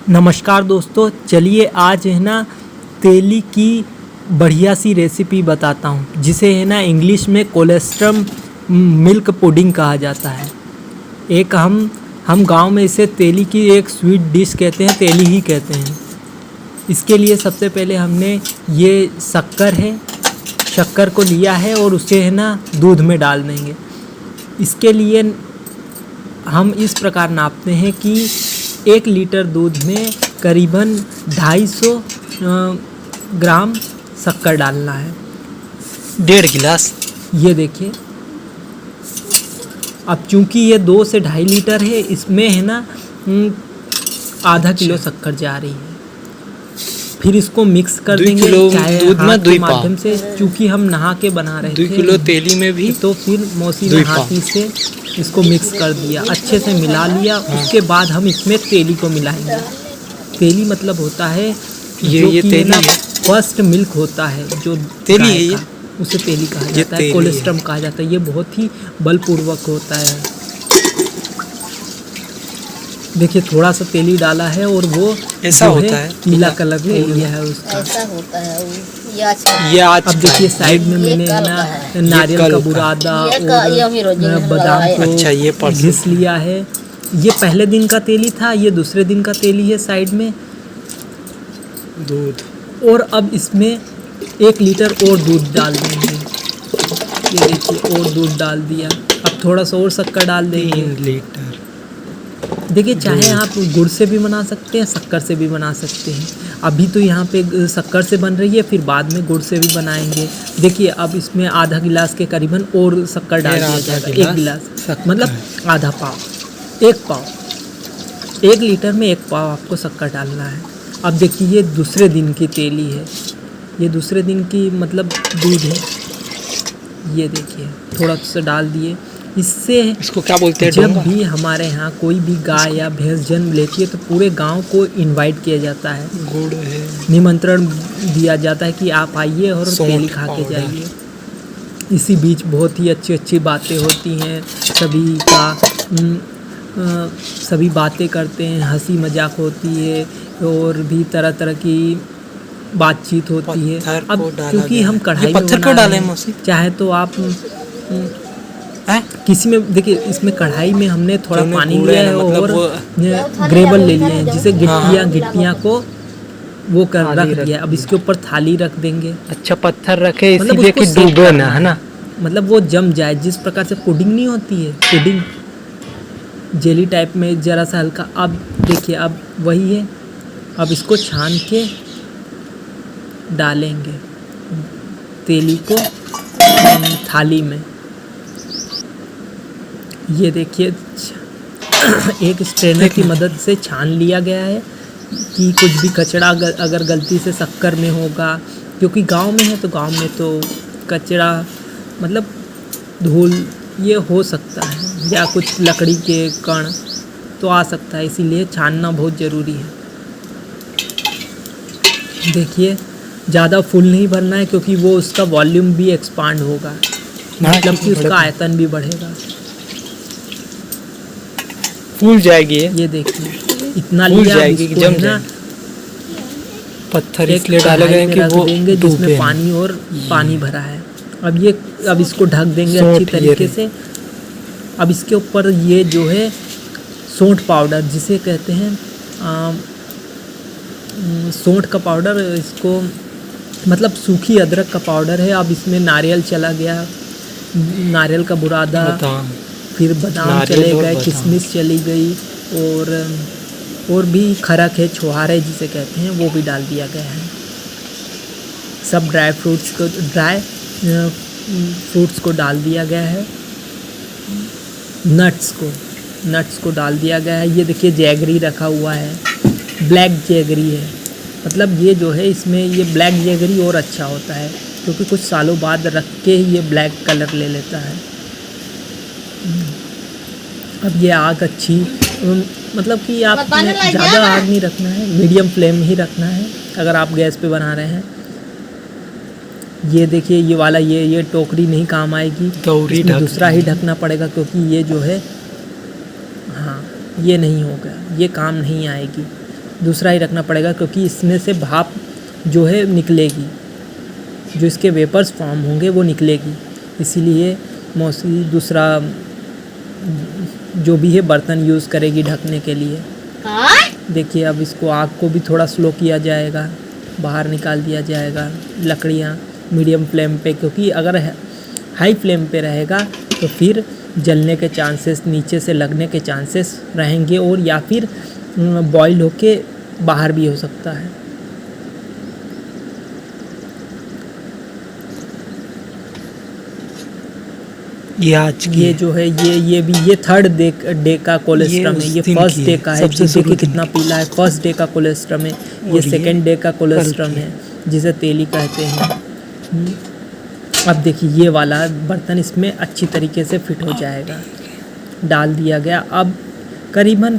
नमस्कार दोस्तों, चलिए आज है ना तेली की बढ़िया सी रेसिपी बताता हूँ, जिसे है ना इंग्लिश में कोलेस्ट्रम मिल्क पुडिंग कहा जाता है। एक हम गांव में इसे तेली की एक स्वीट डिश कहते हैं, तेली ही कहते हैं। इसके लिए सबसे पहले हमने ये शक्कर को लिया है और उसे है ना दूध में डाल देंगे। इसके लिए हम इस प्रकार नापते हैं कि 1 लीटर दूध में करीबन 250 ग्राम शक्कर डालना है। 1.5 गिलास। ये देखिए, अब चूंकि ये 2 से 2.5 लीटर है, इसमें है ना आधा किलो शक्कर जा रही है। फिर इसको मिक्स कर देंगे चाहे हाथ के माध्यम से, चूंकि हम नहा के बना रहे थे 2 किलो तेली में भी, तो फिर मौसी ने हाथी से इसको मिक्स कर दिया, अच्छे से मिला लिया। उसके बाद हम इसमें तेली को मिलाएंगे। तेली मतलब होता है ये तेली है, फर्स्ट मिल्क होता है जो तेली है, उसे तेली कहा जाता है, कोलेस्ट्रम कहा जाता है। ये बहुत ही बलपूर्वक होता है। देखिए, थोड़ा सा तेली डाला है और वो ऐसा होता है, पीला कलर ले लिया है उसका। ऐसा होता है ये आज अब देखिए साइड में मैंने ना नारियल का बुरादा और बादाम को घिस लिया है। ये पहले दिन का तेली था, ये दूसरे दिन का तेली है। साइड में दूध, और अब इसमें 1 लीटर और दूध डाल देंगे। ये देखिए, और दूध डाल दिया। अब थोड़ा सा और शक्कर डाल देंगे। 3 लीटर। देखिए, चाहे आप गुड़ से भी बना सकते हैं, शक्कर से भी बना सकते हैं। अभी तो यहाँ पे शक्कर से बन रही है, फिर बाद में गुड़ से भी बनाएंगे। देखिए, अब इसमें आधा गिलास के करीबन और शक्कर डाल दिया जाएगा। 1 गिलास मतलब आधा पाव, 1 पाव। 1 लीटर में 1 पाव आपको शक्कर डालना है। अब देखिए, ये दूसरे दिन की तेली है, ये दूसरे दिन की मतलब दूध है। ये देखिए, थोड़ा सा डाल दिए। इससे इसको क्या बोलते हैं? जब भी हमारे यहाँ कोई भी गाय या भैंस जन्म लेती है तो पूरे गांव को इनवाइट किया जाता है, गुड़ है, निमंत्रण दिया जाता है कि आप आइए और तेली खा के जाइए। इसी बीच बहुत ही अच्छी अच्छी बातें होती हैं, सभी बातें करते हैं, हंसी मजाक होती है और भी तरह तरह की बातचीत होती है। अब क्योंकि हम कढ़ाई में बना रहे हैं, चाहे तो आप किसी में देखिए, इसमें कढ़ाई में हमने थोड़ा पानी लिया है और ग्रेवल ले लिए हैं, जिसे गिट्टियाँ को वो कर रख दिया। अब इसके ऊपर थाली रख देंगे। अच्छा, पत्थर रखे इसलिए कि डूबे ना, है ना, मतलब वो जम जाए। जिस प्रकार से पुडिंग नहीं होती है, पुडिंग जेली टाइप में ज़रा सा हल्का। अब देखिए, अब वही है। अब इसको छान के डालेंगे तेली को थाली में। ये देखिए, एक स्ट्रेनर की मदद से छान लिया गया है कि कुछ भी कचरा अगर गलती से शक्कर में होगा, क्योंकि गांव में है तो गांव में तो कचरा मतलब धूल ये हो सकता है, या कुछ लकड़ी के कण तो आ सकता है, इसीलिए छानना बहुत ज़रूरी है। देखिए, ज़्यादा फुल नहीं भरना है, क्योंकि वो उसका वॉल्यूम भी एक्सपांड होगा, मतलब कि उसका आयतन भी बढ़ेगा, फूल जाएगी। ये देखिए, इतना लिया जाएगी कि जम जाए। पत्थर इसलिए डाले गए कि वो देंगे जिसमें पानी और पानी भरा है। अब इसको ढक देंगे अच्छी तरीके से। अब इसके ऊपर ये जो है सौंठ पाउडर, जिसे कहते हैं सौंठ का पाउडर, इसको मतलब सूखी अदरक का पाउडर है। अब इसमें नारियल चला गया, नारियल का बुरादा, फिर बादाम चले गए, किशमिश चली गई, और भी खरक है, छुहार है जिसे कहते हैं, वो भी डाल दिया गया है। सब ड्राई फ्रूट्स को डाल दिया गया है। नट्स को डाल दिया गया है। ये देखिए, जैगरी रखा हुआ है, ब्लैक जैगरी है। मतलब ये जो है, इसमें ये ब्लैक जैगरी और अच्छा होता है, क्योंकि कुछ सालों बाद रख के ये ब्लैक कलर ले लेता है। अब ये आग अच्छी, मतलब कि आप ज़्यादा आग नहीं रखना है, मीडियम फ्लेम ही रखना है अगर आप गैस पे बना रहे हैं। ये देखिए, ये वाला ये टोकरी नहीं काम आएगी, दूसरा ही ढकना पड़ेगा, क्योंकि ये जो है, हाँ, ये नहीं होगा, ये काम नहीं आएगी। दूसरा ही रखना पड़ेगा, क्योंकि इसमें से भाप जो है निकलेगी, जो इसके वेपर्स फॉर्म होंगे वो निकलेगी। इसीलिए मौसी दूसरा जो भी है बर्तन यूज़ करेगी ढकने के लिए। देखिए अब इसको आग को भी थोड़ा स्लो किया जाएगा, बाहर निकाल दिया जाएगा लकड़ियाँ मीडियम फ्लेम पे, क्योंकि अगर हाई फ्लेम पे रहेगा तो फिर जलने के चांसेस, नीचे से लगने के चांसेस रहेंगे, और या फिर बॉईल होके बाहर भी हो सकता है। ये आज की ये जो है ये थर्ड डे का कोलेस्ट्रम है। ये फर्स्ट डे का है, देखिए कितना पीला है। फर्स्ट डे का कोलेस्ट्रम है। ये सेकंड डे का कोलेस्ट्रम है, जिसे तेली कहते हैं। अब देखिए ये वाला बर्तन इसमें अच्छी तरीके से फिट हो जाएगा। डाल दिया गया। अब करीबन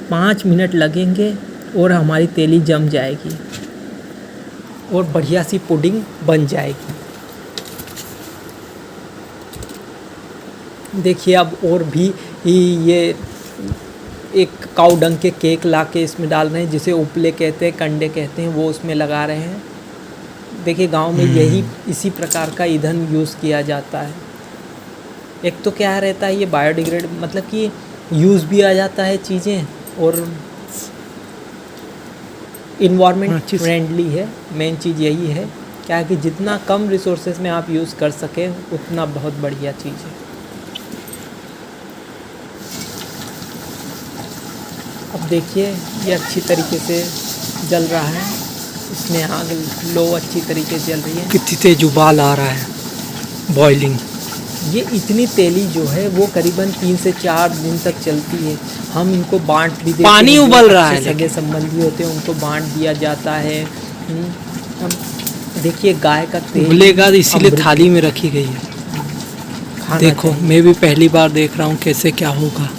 5 मिनट लगेंगे और हमारी तेली जम जाएगी और बढ़िया सी पुडिंग बन जाएगी। देखिए अब और भी ये एक काऊ डंग के केक ला के इसमें डाल रहे हैं, जिसे उपले कहते हैं, कंडे कहते हैं, वो उसमें लगा रहे हैं। देखिए गांव में यही इसी प्रकार का ईंधन यूज़ किया जाता है। एक तो क्या रहता है, ये बायोडिग्रेड मतलब कि यूज़ भी आ जाता है चीज़ें, और इन्वायरमेंट फ्रेंडली है। मेन चीज़ यही है क्या है कि जितना कम रिसोर्सेज में आप यूज़ कर सकें उतना बहुत बढ़िया चीज़ है। अब देखिए ये अच्छी तरीके से जल रहा है, इसमें आग लो अच्छी तरीके से जल रही है। कितनी तेज उबाल आ रहा है, बॉइलिंग। ये इतनी तेली जो है वो करीबन 3 से 4 दिन तक चलती है। हम इनको बांट भी देते हैं, पानी उबल रहा है, सगे संबंधी होते हैं उनको बांट दिया जाता है। अब देखिए गाय का तेल उबलेगा, इसीलिए थाली में रखी गई है। खाना देखो चाहिए। मैं भी पहली बार देख रहा हूँ कैसे क्या होगा।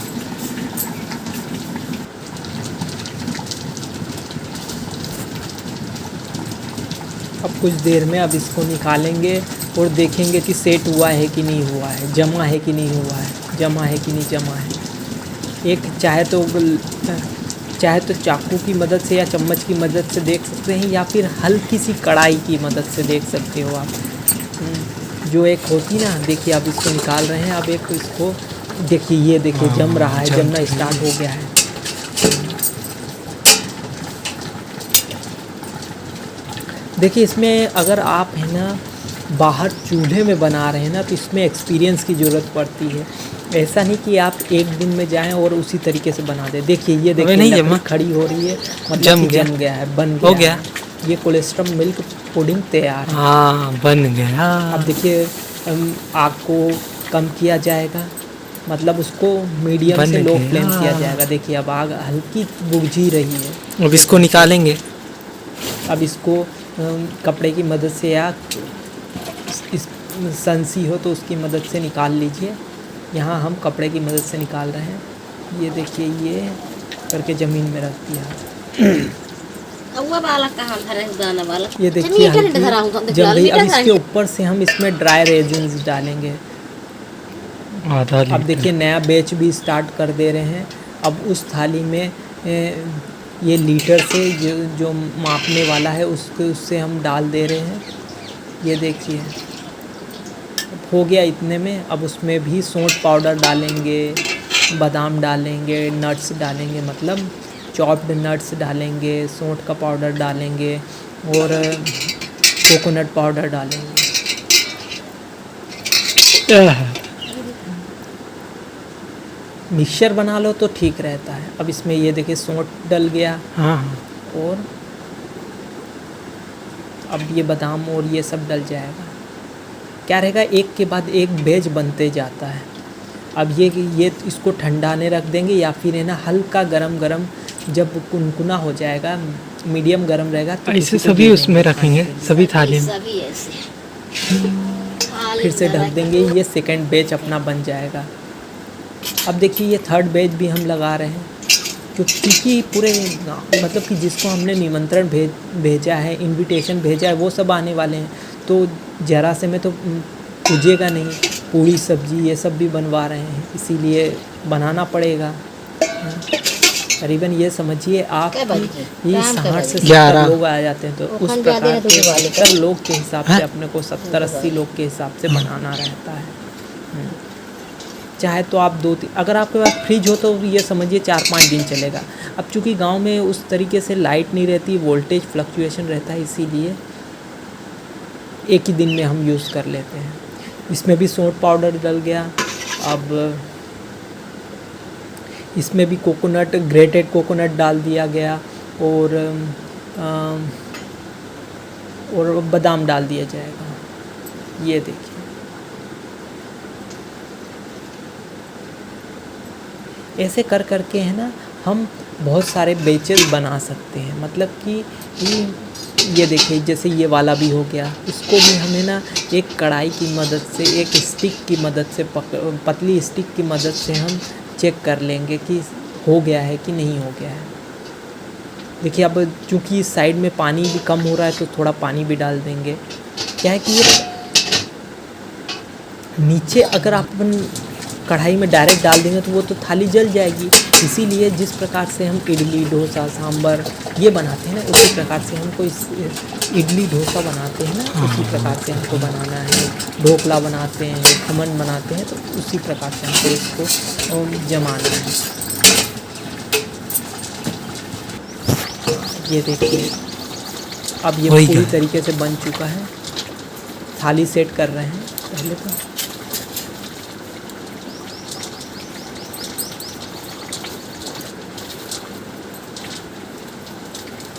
अब कुछ देर में अब इसको निकालेंगे और देखेंगे कि सेट हुआ है कि नहीं हुआ है, जमा है कि नहीं हुआ है, जमा है कि नहीं जमा है। एक चाहे तो चाकू की मदद से या चम्मच की मदद से देख सकते हैं, या फिर हल्की सी कढ़ाई की मदद से देख सकते हो आप। जो एक होती ना, देखिए अब इसको निकाल रहे हैं। अब एक इसको देखिए, ये देखिए जम रहा है, जमना स्टार्ट हो गया है। देखिए इसमें अगर आप है ना बाहर चूल्हे में बना रहे हैं ना, तो इसमें एक्सपीरियंस की ज़रूरत पड़ती है। ऐसा नहीं कि आप एक दिन में जाएं और उसी तरीके से बना दें। देखिए ये देखिए लकड़ी खड़ी हो रही है, मतलब जम गया है, बन गया, हो गया। ये कोलेस्ट्रम मिल्क पुडिंग तैयार है। हाँ बन गया। अब देखिए आग को कम किया जाएगा, मतलब उसको मीडियम से लो फ्लेम किया जाएगा। देखिए अब आग हल्की बुझी रही है। अब इसको निकालेंगे। अब इसको कपड़े की मदद से या इस संसी हो तो उसकी मदद से निकाल लीजिए। यहाँ हम कपड़े की मदद से निकाल रहे हैं। ये देखिए ये करके ज़मीन में रख दिया। ये देखिए जब भाई अब इसके ऊपर से हम इसमें ड्राई रेजिन्स डालेंगे। अब देखिए नया बैच भी स्टार्ट कर दे रहे हैं। अब उस थाली में ये लीटर से जो मापने वाला है उससे हम डाल दे रहे हैं। ये देखिए हो गया इतने में। अब उसमें भी सौंठ पाउडर डालेंगे, बादाम डालेंगे, नट्स डालेंगे, मतलब चॉप्ड नट्स डालेंगे, सौंठ का पाउडर डालेंगे और कोकोनट पाउडर डालेंगे। मिक्सचर बना लो तो ठीक रहता है। अब इसमें ये देखिए सौंठ डल गया। हाँ। और अब ये बादाम और ये सब डल जाएगा। क्या रहेगा, एक के बाद एक बैच बनते जाता है। अब ये इसको ठंडाने रख देंगे, या फिर है ना हल्का गरम जब कुनकुना हो जाएगा, मीडियम गरम रहेगा तो ऐसे सभी उसमें रखेंगे, सभी थाली में फिर से ढक देंगे। ये सेकंड बैच अपना बन जाएगा। अब देखिए ये थर्ड बैच भी हम लगा रहे हैं, क्योंकि पूरे मतलब कि जिसको हमने निमंत्रण भेजा है, इनविटेशन भेजा है, वो सब आने वाले हैं। तो ज़रा से में तो पूजेगा नहीं। पूरी सब्जी ये सब भी बनवा रहे हैं, इसीलिए बनाना पड़ेगा। करीबन ये समझिए आप क्या बजे? कि ये शाम के 60 से बजे। 11 70 लोग आ जाते हैं, तो वो उस खन ज्यादा प्रकार है तो के दिवाली का। 70 लोग के हिसाब से हाँ? अपने को 70-80 लोग के हिसाब से बनाना रहता है। चाहे तो आप अगर आपके पास फ्रिज हो तो ये समझिए 4-5 दिन चलेगा। अब चूँकि गांव में उस तरीके से लाइट नहीं रहती, वोल्टेज फ्लक्चुएशन रहता है, इसीलिए एक ही दिन में हम यूज़ कर लेते हैं। इसमें भी सौंठ पाउडर डल गया। अब इसमें भी कोकोनट, ग्रेटेड कोकोनट डाल दिया गया और बादाम डाल दिया जाएगा। ये देखिए, ऐसे कर करके है ना हम बहुत सारे बैचेस बना सकते हैं। मतलब कि ये देखिए, जैसे ये वाला भी हो गया, इसको भी हमें ना एक कढ़ाई की मदद से, एक स्टिक की मदद से, पतली स्टिक की मदद से हम चेक कर लेंगे कि हो गया है कि नहीं हो गया है। देखिए, अब चूँकि इस साइड में पानी भी कम हो रहा है तो थोड़ा पानी भी डाल देंगे। क्या है कि ये नीचे अगर आप अपन कढ़ाई में डायरेक्ट डाल देंगे तो वो तो थाली जल जाएगी। इसीलिए जिस प्रकार से हम इडली, डोसा, सांभर ये बनाते हैं ना, उसी प्रकार से हमको इस इडली डोसा बनाते हैं ना, उसी प्रकार से हमको बनाना है। ढोकला बनाते हैं, खमन बनाते हैं, तो उसी प्रकार से हमको इसको जमाना है। ये देखिए, अब ये वही पूरी क्या? तरीके से बन चुका है। थाली सेट कर रहे हैं पहले तो।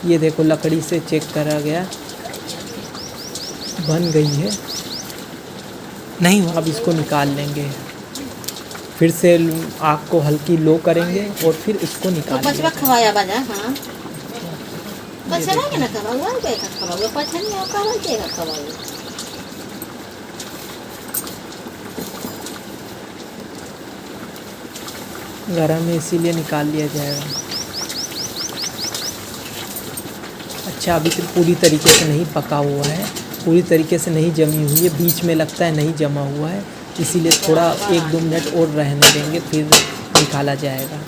ये देखो, लकड़ी से चेक करा गया, बन गई है। नहीं हुआ। अब इसको निकाल लेंगे, फिर से आग को हल्की लो करेंगे और फिर इसको तो निकाल पचवा लेंगे। खवाया बाजा। हाँ, पचवा के ना खवाऊंगा, पे का खवाऊंगा, पचन में का बोलते का खवाऊंगा। गरम है इसीलिए निकाल लिया जाएगा। अच्छा, अभी तो पूरी तरीके से नहीं पका हुआ है, पूरी तरीके से नहीं जमी हुई है, बीच में लगता है नहीं जमा हुआ है, इसीलिए थोड़ा 1-2 मिनट और रहने देंगे, फिर निकाला जाएगा।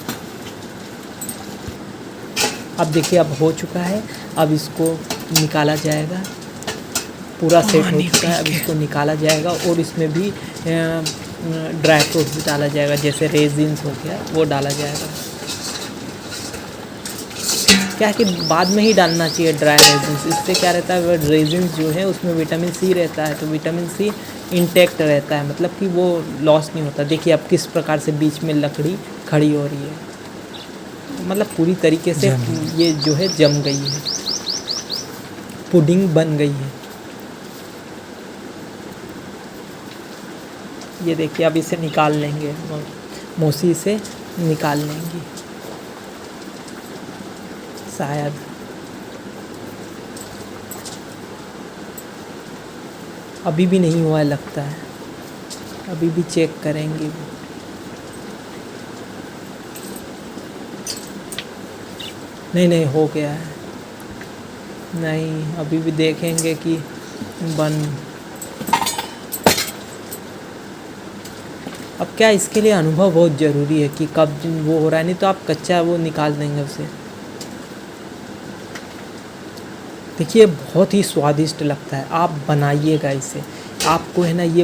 अब देखिए, अब हो चुका है, अब इसको निकाला जाएगा। पूरा सेट हो चुका है, अब इसको निकाला जाएगा और इसमें भी ड्राई फ्रूट्स डाला जाएगा, जैसे रेजिन्स हो गया वो डाला जाएगा। क्या है कि बाद में ही डालना चाहिए ड्राई रेजिन्स। इससे क्या रहता है, रेजिन्स जो है उसमें विटामिन सी रहता है, तो विटामिन सी इंटैक्ट रहता है, मतलब कि वो लॉस नहीं होता। देखिए अब किस प्रकार से बीच में लकड़ी खड़ी हो रही है, मतलब पूरी तरीके से ये जो है जम गई है, पुडिंग बन गई है। ये देखिए, अब इसे निकाल लेंगे, मौसी से निकाल लेंगी शायद। अभी भी नहीं हुआ है लगता है, अभी भी चेक करेंगे। नहीं, हो गया है। नहीं, अभी भी देखेंगे कि बन। अब क्या, इसके लिए अनुभव बहुत ज़रूरी है कि कब वो हो रहा है, नहीं तो आप कच्चा वो निकाल देंगे उसे। देखिए, बहुत ही स्वादिष्ट लगता है, आप बनाइएगा इसे। आपको है ना, ये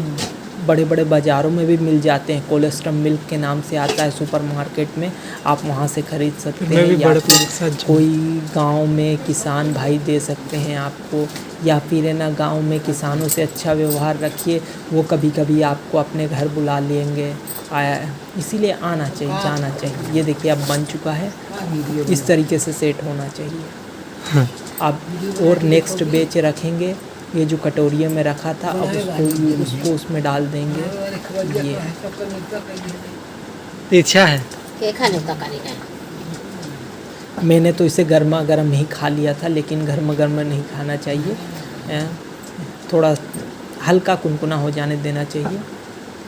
बड़े बड़े बाज़ारों में भी मिल जाते हैं, कोलेस्ट्रम मिल्क के नाम से आता है सुपरमार्केट में, आप वहाँ से ख़रीद सकते हैं, या फिर कोई गांव में किसान भाई दे सकते हैं आपको, या फिर है ना गांव में किसानों से अच्छा व्यवहार रखिए, वो कभी कभी आपको अपने घर बुला लेंगे। इसीलिए आना चाहिए, जाना चाहिए। ये देखिए, अब बन चुका है, इस तरीके से सेट होना चाहिए। अब और नेक्स्ट बैच रखेंगे, ये जो कटोरियों में रखा था, अब उसको उसमें डाल देंगे। ये इच्छा है के खाने का करेगा। मैंने तो इसे गर्मा गर्म ही खा लिया था, लेकिन गर्मा गर्म नहीं खाना चाहिए, थोड़ा हल्का कुनकुना हो जाने देना चाहिए,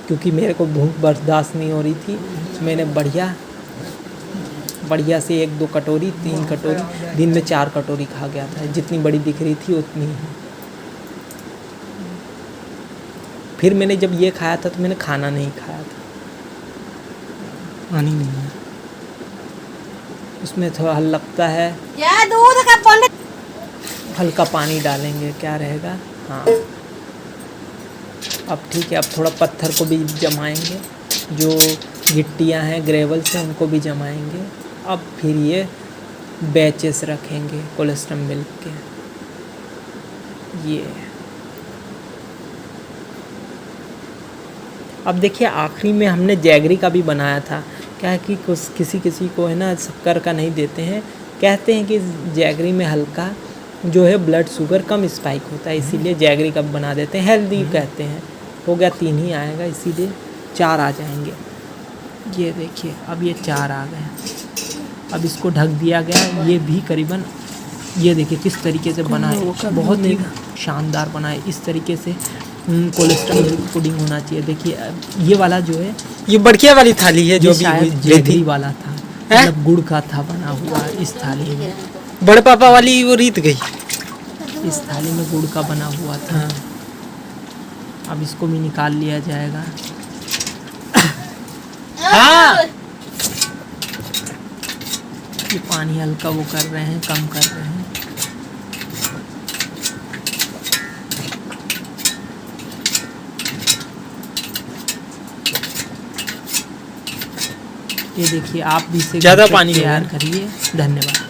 क्योंकि मेरे को भूख बर्दाश्त नहीं हो रही थी। मैंने बढ़िया से 1-2 कटोरी, 3 कटोरी, दिन में 4 कटोरी खा गया था, जितनी बड़ी दिख रही थी उतनी ही। फिर मैंने जब ये खाया था तो मैंने खाना नहीं खाया था। पानी नहीं है। उसमें थोड़ा हल लगता है, क्या दूध का पंडित हल्का पानी डालेंगे, क्या रहेगा। हाँ अब ठीक है, अब थोड़ा पत्थर को भी जमाएंगे, जो गिट्टियाँ हैं ग्रेवल्स हैं उनको भी जमाएंगे। अब फिर ये बैचेस रखेंगे कोलेस्ट्रम मिल्क के। ये अब देखिए आखिरी में हमने जैगरी का भी बनाया था। क्या है कि कुछ किसी को है ना शक्कर का नहीं देते हैं, कहते हैं कि जैगरी में हल्का जो है ब्लड शुगर कम स्पाइक होता है, इसीलिए जैगरी का बना देते हैं, हेल्दी कहते हैं। हो गया 3 ही आएगा, इसीलिए 4 आ जाएंगे। ये देखिए अब ये 4 आ गए। अब इसको ढक दिया गया। ये भी करीबन ये देखिए किस तरीके से बना है, बहुत ही शानदार बना है। इस तरीके से कोलेस्ट्रॉल मिल्क पुडिंग होना चाहिए। देखिए ये वाला जो है ये बड़किया वाली थाली है जो ये भी शायद गई जैगरी थी। वाला था, मतलब गुड़ का था बना हुआ इस थाली में। बड़े पापा वाली वो रीत गई। इस थाली में गुड़ का बना हुआ था। हाँ। अब इसको भी निकाल लिया जाएगा। हाँ। ये पानी हल्का वो कर रहे हैं, कम कर रहे हैं। ये देखिए आप भी इसे ज़्यादा घर पे पानी तैयार होगा। करिए। धन्यवाद।